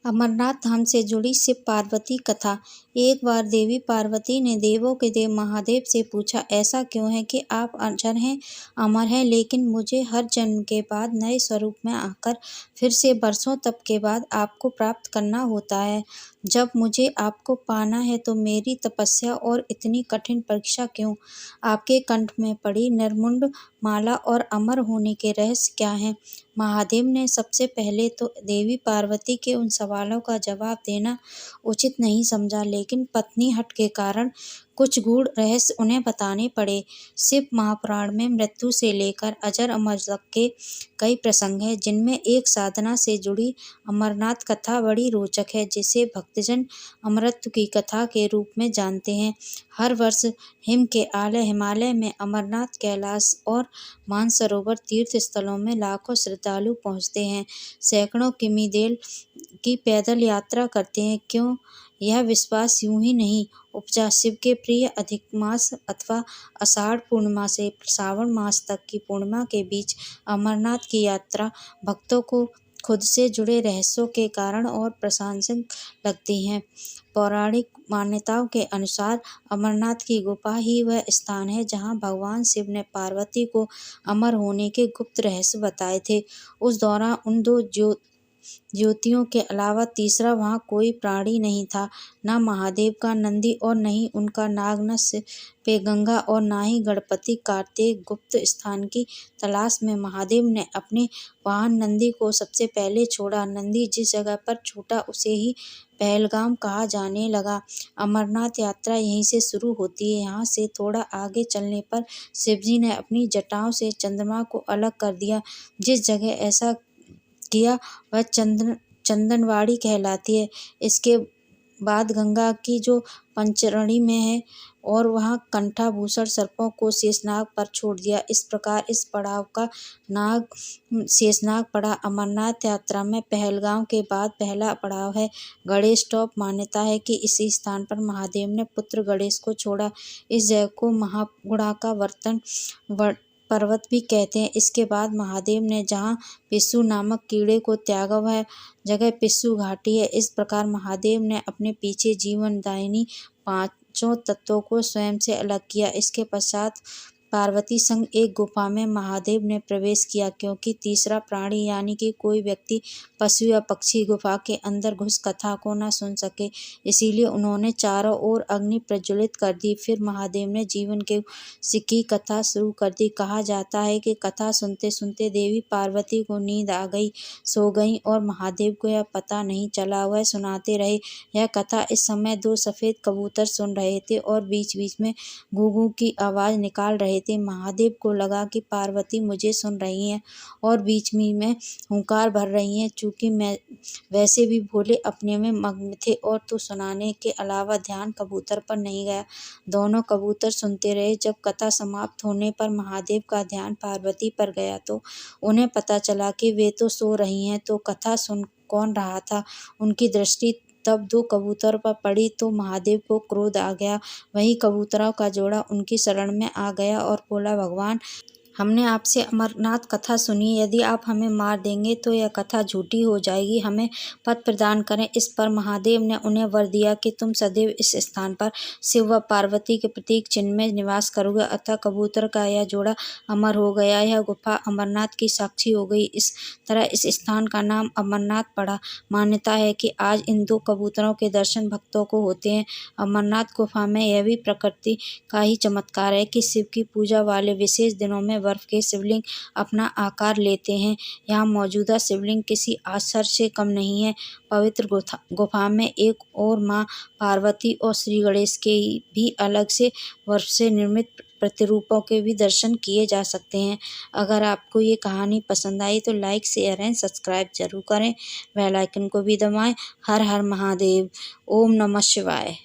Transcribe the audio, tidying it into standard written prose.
अमरनाथ धाम से जुड़ी शिव पार्वती कथा। एक बार देवी पार्वती ने देवों के देव महादेव से पूछा, ऐसा क्यों है कि आप अजर हैं, अमर हैं, लेकिन मुझे हर जन्म के बाद नए स्वरूप में आकर फिर से बरसों तप के बाद आपको प्राप्त करना होता है। जब मुझे आपको पाना है तो मेरी तपस्या और इतनी कठिन परीक्षा क्यों? आपके कंठ में पड़ी निर्मुंड माला और अमर होने के रहस्य क्या हैं? महादेव ने सबसे पहले तो देवी पार्वती के उन सवालों का जवाब देना उचित नहीं समझा, लेकिन पत्नी हट के कारण कुछ गूढ़ रहस्य उन्हें बताने पड़े। शिव महापुराण में मृत्यु से लेकर अजर अमर तक के कई प्रसंग हैं, जिनमें एक साधना से जुड़ी अमरनाथ कथा बड़ी रोचक है, जिसे भक्तजन अमरत्व की कथा के रूप में जानते हैं। हर वर्ष हिम के आलय हिमालय में अमरनाथ, कैलाश और मानसरोवर तीर्थ स्थलों में लाखों श्रद्धालु पहुंचते हैं, सैकड़ों किमी देर की पैदल यात्रा करते हैं। क्यों? यह विश्वास यूं ही नहीं उपजा। शिव के प्रिय अधिक मास अथवा आषाढ़ पूर्णिमा से श्रावण मास तक की पूर्णिमा के बीच अमरनाथ की यात्रा भक्तों को खुद से जुड़े रहस्यों के कारण और प्रशंसक लगती है। पौराणिक मान्यताओं के अनुसार अमरनाथ की गुफा ही वह स्थान है जहां भगवान शिव ने पार्वती को अमर होने के गुप्त रहस्य बताए थे। उस दौरान उन दो ज्योतियों के अलावा तीसरा वहां कोई प्राणी नहीं था, न महादेव का नंदी और न ही उनका नाग, न पे गंगा और न ही गणपति कार्तिक। गुप्त स्थान की तलाश में महादेव ने अपने वाहन नंदी को सबसे पहले छोड़ा। नंदी जिस जगह पर छूटा उसे ही पहलगाम कहा जाने लगा। अमरनाथ यात्रा यहीं से शुरू होती है। यहाँ से थोड़ा आगे चलने पर शिवजी ने अपनी जटाओं से चंद्रमा को अलग कर दिया। जिस जगह ऐसा किया वह चंदनवाड़ी कहलाती है। इसके बाद गंगा की जो पंचरणी में है और वहाँ कंठाभूषण सर्पों को शेषनाग पर छोड़ दिया। इस प्रकार इस पड़ाव का नाग शेषनाग पड़ा। अमरनाथ यात्रा में पहलगाम के बाद पहला पड़ाव है गणेश टॉप। मान्यता है कि इसी स्थान पर महादेव ने पुत्र गणेश को छोड़ा। इस जगह को महागुणा का पर्वत भी कहते हैं। इसके बाद महादेव ने जहाँ पिस्सू नामक कीड़े को त्यागा वह जगह पिस्सू घाटी है। इस प्रकार महादेव ने अपने पीछे जीवनदायिनी पांचों तत्वों को स्वयं से अलग किया। इसके पश्चात पार्वती संग एक गुफा में महादेव ने प्रवेश किया, क्योंकि तीसरा प्राणी यानी कि कोई व्यक्ति, पशु या पक्षी गुफा के अंदर घुस कथा को न सुन सके, इसीलिए उन्होंने चारों ओर अग्नि प्रज्वलित कर दी। फिर महादेव ने जीवन के की कथा शुरू कर दी। कहा जाता है कि कथा सुनते सुनते देवी पार्वती को नींद आ गई, सो गई और महादेव को यह पता नहीं चला। वह सुनाते रहे। यह कथा इस समय दो सफेद कबूतर सुन रहे थे और बीच बीच में गू गू की आवाज निकाल रहे थे। महादेव को लगा कि पार्वती मुझे सुन रही हैं और बीच में हुंकार भर रही हैं। चूंकि मैं वैसे भी भोले अपने में मग्न थे और तो सुनाने के अलावा ध्यान कबूतर पर नहीं गया। दोनों कबूतर सुनते रहे। जब कथा समाप्त होने पर महादेव का ध्यान पार्वती पर गया तो उन्हें पता चला कि वे तो सो रही हैं, तो कथा सुन कौन रहा था। उनकी दृष्टि तब दो कबूतरों पर पड़ी तो महादेव को क्रोध आ गया। वही कबूतरों का जोड़ा उनकी शरण में आ गया और बोला, भगवान, हमने आपसे अमरनाथ कथा सुनी। यदि आप हमें मार देंगे तो यह कथा झूठी हो जाएगी। हमें पद प्रदान करें। इस पर महादेव ने उन्हें वर दिया कि तुम सदैव इस स्थान पर शिव व पार्वती के प्रतीक चिन्ह में निवास करोगे। अतः कबूतर का यह जोड़ा अमर हो गया। यह गुफा अमरनाथ की साक्षी हो गई। इस तरह इस स्थान का नाम अमरनाथ पड़ा। मान्यता है कि आज इन दो कबूतरों के दर्शन भक्तों को होते हैं। अमरनाथ गुफा में यह भी प्रकृति का ही चमत्कार है कि शिव की पूजा वाले विशेष दिनों में बर्फ के शिवलिंग अपना आकार लेते हैं। यहाँ मौजूदा शिवलिंग किसी आश्चर्य से कम नहीं है। पवित्र गुफा में एक और माँ पार्वती और श्री गणेश के भी अलग से बर्फ से निर्मित प्रतिरूपों के भी दर्शन किए जा सकते हैं। अगर आपको ये कहानी पसंद आई तो लाइक, शेयर एंड सब्सक्राइब जरूर करें। बेल आइकन को भी दबाएं। हर हर महादेव। ओम नमः शिवाय।